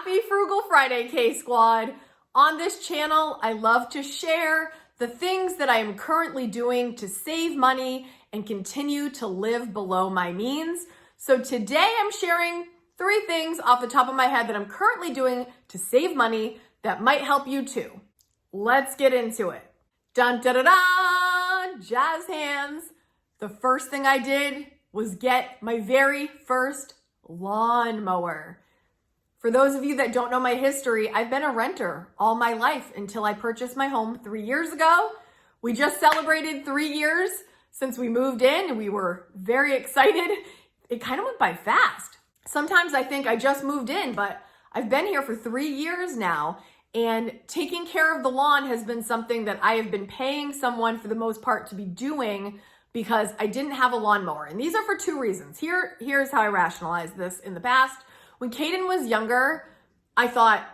Happy Frugal Friday, KSquad. On this channel, I love to share the things that I am currently doing to save money and continue to live below my means. So today I'm sharing 3 things off the top of my head that I'm currently doing to save money that might help you too. Let's get into it. Dun da da da, jazz hands. The first thing I did was get my very first lawnmower. For those of you that don't know my history, I've been a renter all my life until I purchased my home 3 years ago. We just celebrated 3 years since we moved in and we were very excited. It kind of went by fast. Sometimes I think I just moved in, but I've been here for 3 years now, and taking care of the lawn has been something that I have been paying someone for the most part to be doing because I didn't have a lawnmower. And these are for 2 reasons. Here's how I rationalized this in the past. When Kaden was younger, I thought,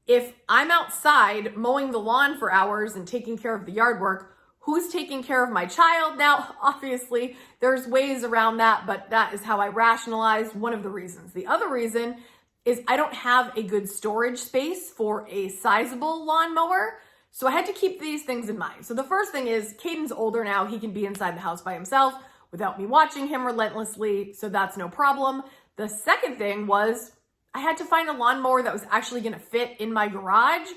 if I'm outside mowing the lawn for hours and taking care of the yard work, who's taking care of my child? Now, obviously, there's ways around that, but that is how I rationalized one of the reasons. The other reason is I don't have a good storage space for a sizable lawnmower, so I had to keep these things in mind. So the first thing is, Kaden's older now. He can be inside the house by himself without me watching him relentlessly, so that's no problem. The second thing was I had to find a lawnmower that was actually gonna fit in my garage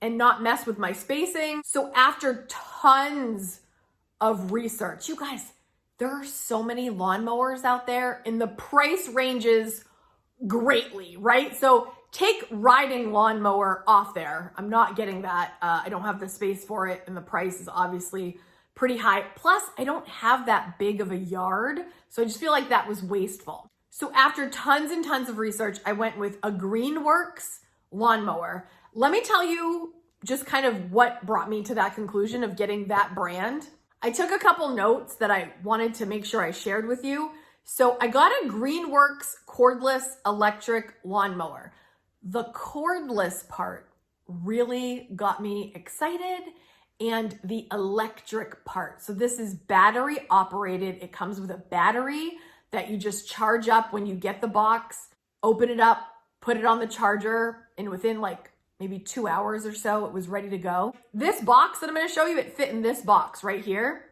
and not mess with my spacing. So after tons of research, you guys, there are so many lawnmowers out there and the price ranges greatly, right? So take riding lawnmower off there. I'm not getting that. I don't have the space for it and the price is obviously pretty high. Plus, I don't have that big of a yard, so I just feel like that was wasteful. So after tons and tons of research, I went with a greenworks lawnmower. Let me tell you just kind of what brought me to that conclusion of getting that brand. I took a couple notes that I wanted to make sure I shared with you. So I got a greenworks cordless electric lawnmower. The cordless part really got me excited, and the electric part. So this is battery operated. It comes with a battery that you just charge up when you get the box, open it up, put it on the charger, and within like maybe 2 hours or so, it was ready to go. This box that I'm gonna show you, it fit in this box right here,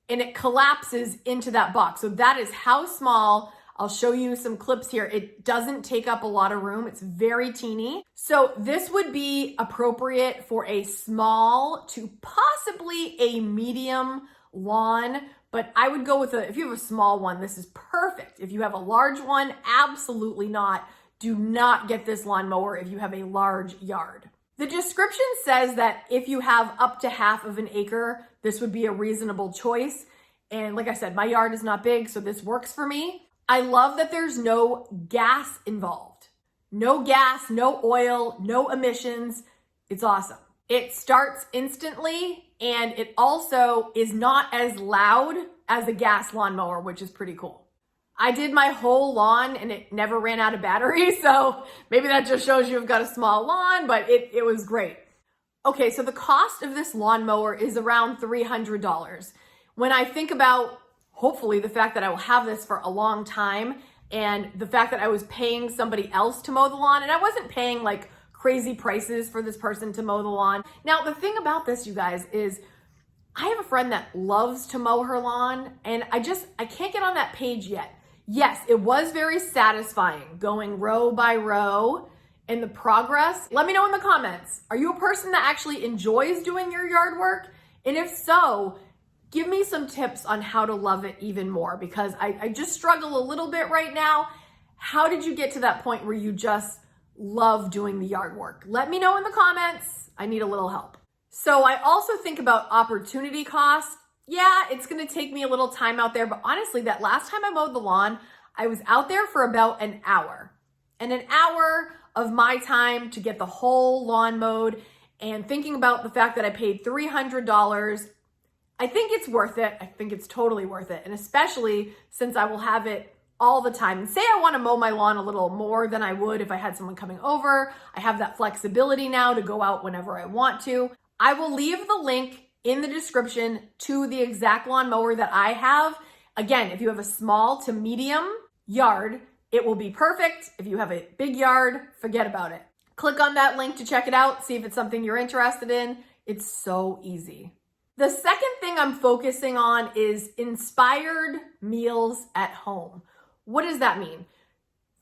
and it collapses into that box. So that is how small. I'll show you some clips here. It doesn't take up a lot of room. It's very teeny. So this would be appropriate for a small to possibly a medium lawn, but I would go with if you have a small one, this is perfect. If you have a large one, absolutely not. Do not get this lawnmower if you have a large yard. The description says that if you have up to half of an acre, this would be a reasonable choice. And like I said, my yard is not big, so this works for me. I love that there's no gas involved. No gas, no oil, no emissions. It's awesome. It starts instantly, and it also is not as loud as a gas lawnmower, which is pretty cool. I did my whole lawn and it never ran out of battery, so maybe that just shows you I've got a small lawn, but it was great. Okay, so the cost of this lawnmower is around $300. When I think about, hopefully, the fact that I will have this for a long time and the fact that I was paying somebody else to mow the lawn, and I wasn't paying like crazy prices for this person to mow the lawn. Now, the thing about this, you guys, is I have a friend that loves to mow her lawn, and I can't get on that page yet. Yes, it was very satisfying going row by row and the progress. Let me know in the comments. Are you a person that actually enjoys doing your yard work? And if so, give me some tips on how to love it even more, because I just struggle a little bit right now. How did you get to that point where you just love doing the yard work? Let me know in the comments. I need a little help. So I also think about opportunity cost. Yeah, it's gonna take me a little time out there, but honestly, that last time I mowed the lawn, I was out there for about an hour. And an hour of my time to get the whole lawn mowed, and thinking about the fact that I paid $300, I think it's worth it. I think it's totally worth it. And especially since I will have it all the time. And say I want to mow my lawn a little more than I would if I had someone coming over. I have that flexibility now to go out whenever I want to. I will leave the link in the description to the exact lawnmower that I have. Again, if you have a small to medium yard, It will be perfect. If you have a big yard, forget about it. Click on that link to check it out, see if it's something you're interested in. It's so easy. The second thing I'm focusing on is inspired meals at home. What does that mean?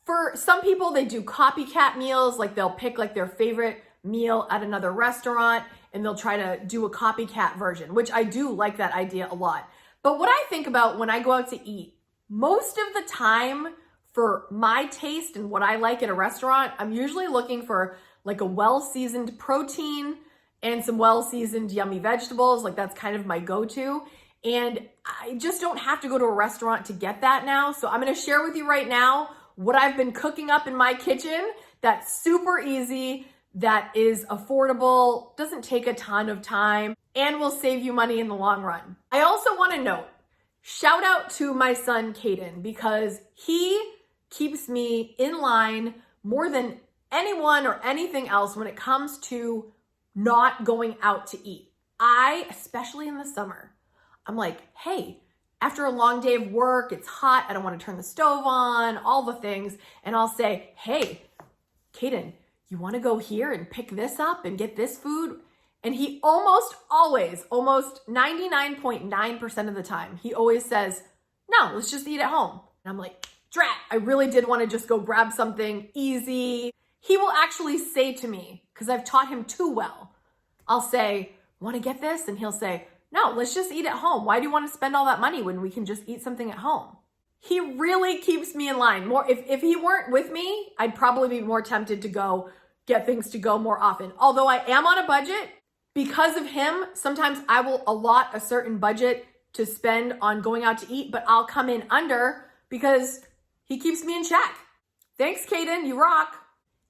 For some people, they do copycat meals, like they'll pick like their favorite meal at another restaurant and they'll try to do a copycat version, which I do like that idea a lot. But what I think about when I go out to eat, most of the time for my taste and what I like at a restaurant, I'm usually looking for like a well-seasoned protein and some well-seasoned yummy vegetables. Like that's kind of my go-to. And I just don't have to go to a restaurant to get that now. So I'm gonna share with you right now what I've been cooking up in my kitchen that's super easy, that is affordable, doesn't take a ton of time, and will save you money in the long run. I also wanna note, shout out to my son Kaden, because he keeps me in line more than anyone or anything else when it comes to not going out to eat. Especially in the summer, I'm like, hey, after a long day of work, it's hot, I don't want to turn the stove on, all the things. And I'll say, hey, Kaden, you want to go here and pick this up and get this food? And he almost always, almost 99.9% of the time, he always says, no, let's just eat at home. And I'm like, drat, I really did want to just go grab something easy. He will actually say to me, because I've taught him too well, I'll say, want to get this? And he'll say, no, let's just eat at home. Why do you want to spend all that money when we can just eat something at home? He really keeps me in line. More, if he weren't with me, I'd probably be more tempted to go get things to go more often. Although I am on a budget, because of him, sometimes I will allot a certain budget to spend on going out to eat, but I'll come in under because he keeps me in check. Thanks, Kaden, you rock.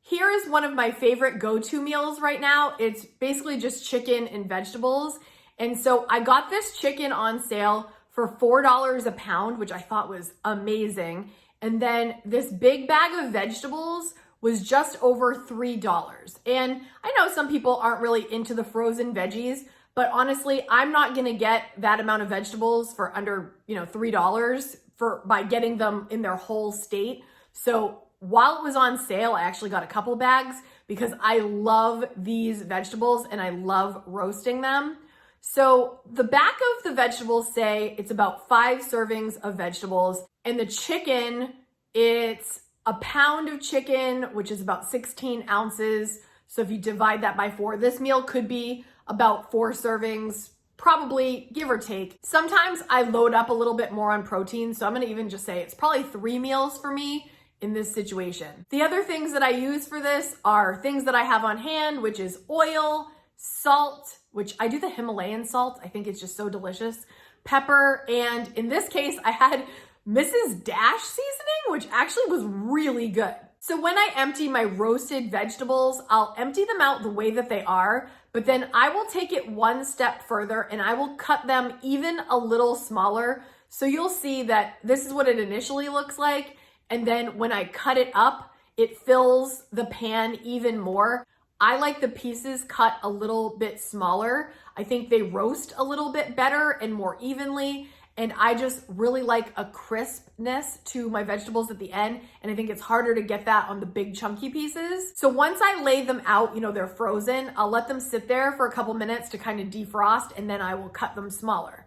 Here is one of my favorite go-to meals right now. It's basically just chicken and vegetables. And so I got this chicken on sale for $4 a pound, which I thought was amazing. And then this big bag of vegetables was just over $3. And I know some people aren't really into the frozen veggies, but honestly, I'm not gonna get that amount of vegetables for under, $3 by getting them in their whole state. So while it was on sale, I actually got a couple bags because I love these vegetables and I love roasting them. So the back of the vegetables say it's about 5 servings of vegetables, and the chicken, it's a pound of chicken, which is about 16 ounces. So if you divide that by 4, this meal could be about 4 servings, probably give or take. Sometimes I load up a little bit more on protein, so I'm gonna even just say it's probably 3 meals for me in this situation. The other things that I use for this are things that I have on hand, which is oil, salt, which I do the Himalayan salt. I think it's just so delicious. Pepper, and in this case, I had Mrs. Dash seasoning, which actually was really good. So when I empty my roasted vegetables, I'll empty them out the way that they are, but then I will take it one step further and I will cut them even a little smaller. So you'll see that this is what it initially looks like. And then when I cut it up, it fills the pan even more. I like the pieces cut a little bit smaller. I think they roast a little bit better and more evenly. And I just really like a crispness to my vegetables at the end. And I think it's harder to get that on the big chunky pieces. So once I lay them out, they're frozen, I'll let them sit there for a couple minutes to kind of defrost, and then I will cut them smaller.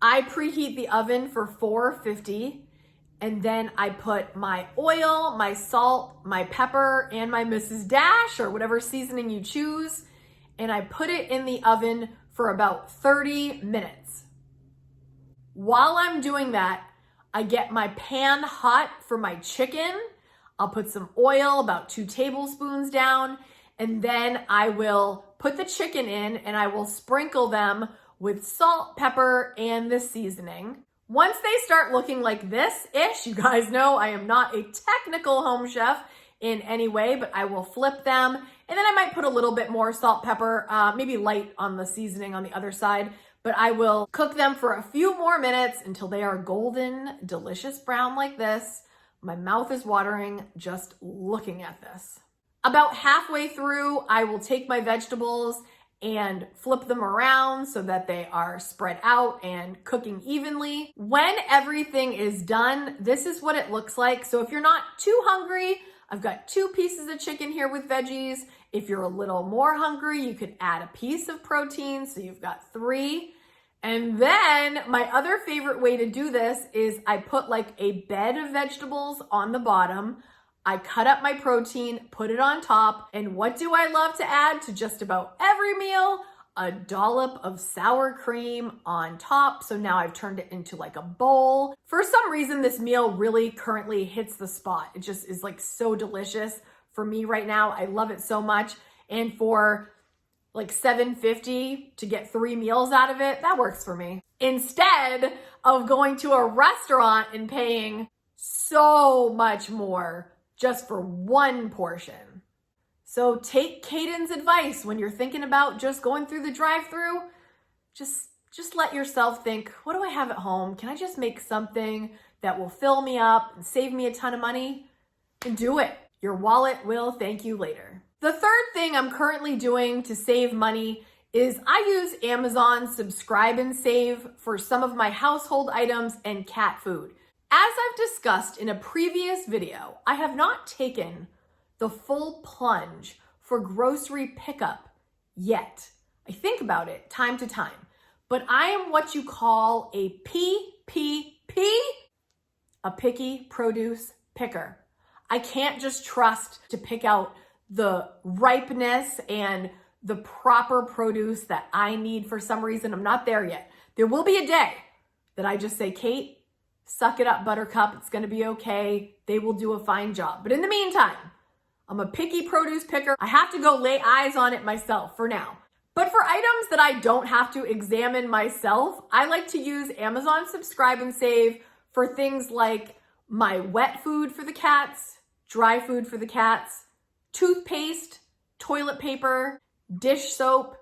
I preheat the oven for 450. And then I put my oil, my salt, my pepper, and my Mrs. Dash, or whatever seasoning you choose. And I put it in the oven for about 30 minutes. While I'm doing that, I get my pan hot for my chicken. I'll put some oil, about 2 tablespoons down, and then I will put the chicken in and I will sprinkle them with salt, pepper, and the seasoning. Once they start looking like this-ish, you guys know I am not a technical home chef in any way, but I will flip them. And then I might put a little bit more salt, pepper, maybe light on the seasoning on the other side. But I will cook them for a few more minutes until they are golden, delicious brown like this. My mouth is watering just looking at this. About halfway through, I will take my vegetables and flip them around so that they are spread out and cooking evenly. When everything is done, this is what it looks like. So if you're not too hungry, I've got 2 pieces of chicken here with veggies. If you're a little more hungry, you could add a piece of protein, so you've got 3. And then my other favorite way to do this is I put like a bed of vegetables on the bottom. I cut up my protein, put it on top, and what do I love to add to just about every meal? A dollop of sour cream on top. So now I've turned it into like a bowl. For some reason, this meal really currently hits the spot. It just is like so delicious for me right now. I love it so much. And for like $7.50 to get 3 meals out of it, that works for me. Instead of going to a restaurant and paying so much more just for 1 portion. So take Kaden's advice when you're thinking about just going through the drive-thru. Just let yourself think, what do I have at home? Can I just make something that will fill me up and save me a ton of money? And do it. Your wallet will thank you later. The third thing I'm currently doing to save money is I use Amazon Subscribe and Save for some of my household items and cat food. As I've discussed in a previous video, I have not taken the full plunge for grocery pickup yet. I think about it time to time, but I am what you call a PPP, a picky produce picker. I can't just trust to pick out the ripeness and the proper produce that I need for some reason. I'm not there yet. There will be a day that I just say, Kate, suck it up, Buttercup. It's going to be okay. They will do a fine job. But in the meantime, I'm a picky produce picker. I have to go lay eyes on it myself for now. But for items that I don't have to examine myself, I like to use Amazon Subscribe and Save for things like my wet food for the cats, dry food for the cats, toothpaste, toilet paper, dish soap,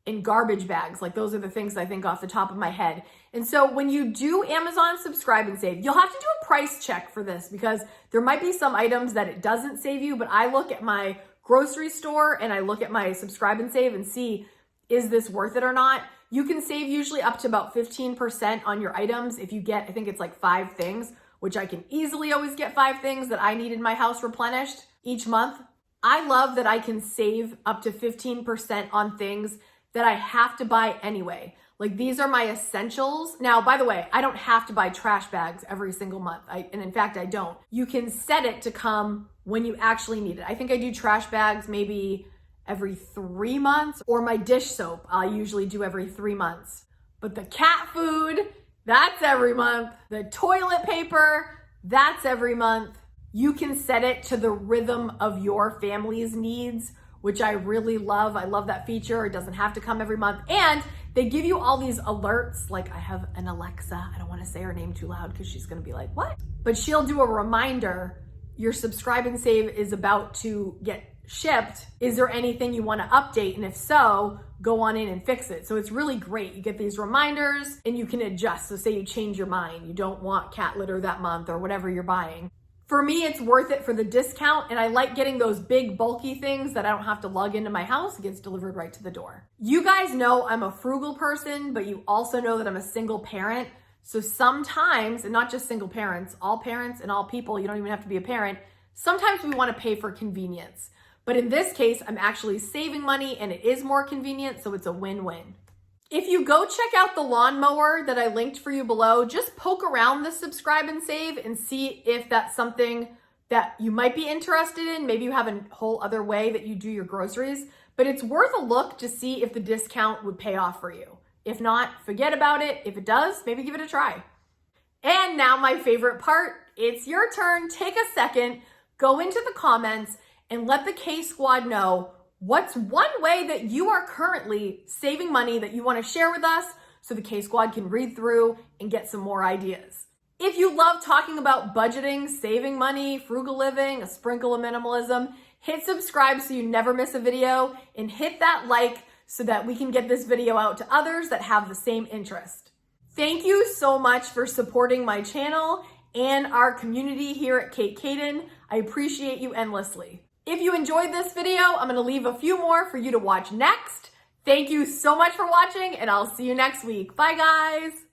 and garbage bags. Like those are the things I think off the top of my head. And so when you do Amazon Subscribe and Save, you'll have to do a price check for this because there might be some items that it doesn't save you, but I look at my grocery store and I look at my Subscribe and Save and see, is this worth it or not? You can save usually up to about 15% on your items if you get, I think it's like 5 things, which I can easily always get 5 things that I need in my house replenished each month. I love that I can save up to 15% on things that I have to buy anyway. Like these are my essentials. Now, by the way, I don't have to buy trash bags every single month. And in fact, I don't. You can set it to come when you actually need it. I think I do trash bags maybe every 3 months, or my dish soap I usually do every 3 months. But the cat food, that's every month. The toilet paper, that's every month. You can set it to the rhythm of your family's needs, which I really love. I love that feature. It doesn't have to come every month. And they give you all these alerts. Like I have an Alexa. I don't want to say her name too loud because she's going to be like, what? But she'll do a reminder. Your Subscribe and Save is about to get shipped. Is there anything you want to update? And if so, go on in and fix it. So it's really great. You get these reminders and you can adjust. So say you change your mind. You don't want cat litter that month or whatever you're buying. For me, it's worth it for the discount, and I like getting those big, bulky things that I don't have to lug into my house. It gets delivered right to the door. You guys know I'm a frugal person, but you also know that I'm a single parent. So sometimes, and not just single parents, all parents and all people, you don't even have to be a parent, sometimes we want to pay for convenience. But in this case, I'm actually saving money, and it is more convenient, so it's a win-win. If you go check out the lawnmower that I linked for you below, just poke around the Subscribe and Save and see if that's something that you might be interested in. Maybe you have a whole other way that you do your groceries, but it's worth a look to see if the discount would pay off for you. If not, forget about it. If it does, maybe give it a try. And now my favorite part, it's your turn. Take a second, go into the comments and let the KSquad know what's one way that you are currently saving money that you want to share with us so the KSquad can read through and get some more ideas. If you love talking about budgeting, saving money, frugal living, a sprinkle of minimalism, hit subscribe so you never miss a video and hit that like so that we can get this video out to others that have the same interest. Thank you so much for supporting my channel and our community here at Kaden. I appreciate you endlessly. If you enjoyed this video, I'm going to leave a few more for you to watch next. Thank you so much for watching, and I'll see you next week. Bye, guys.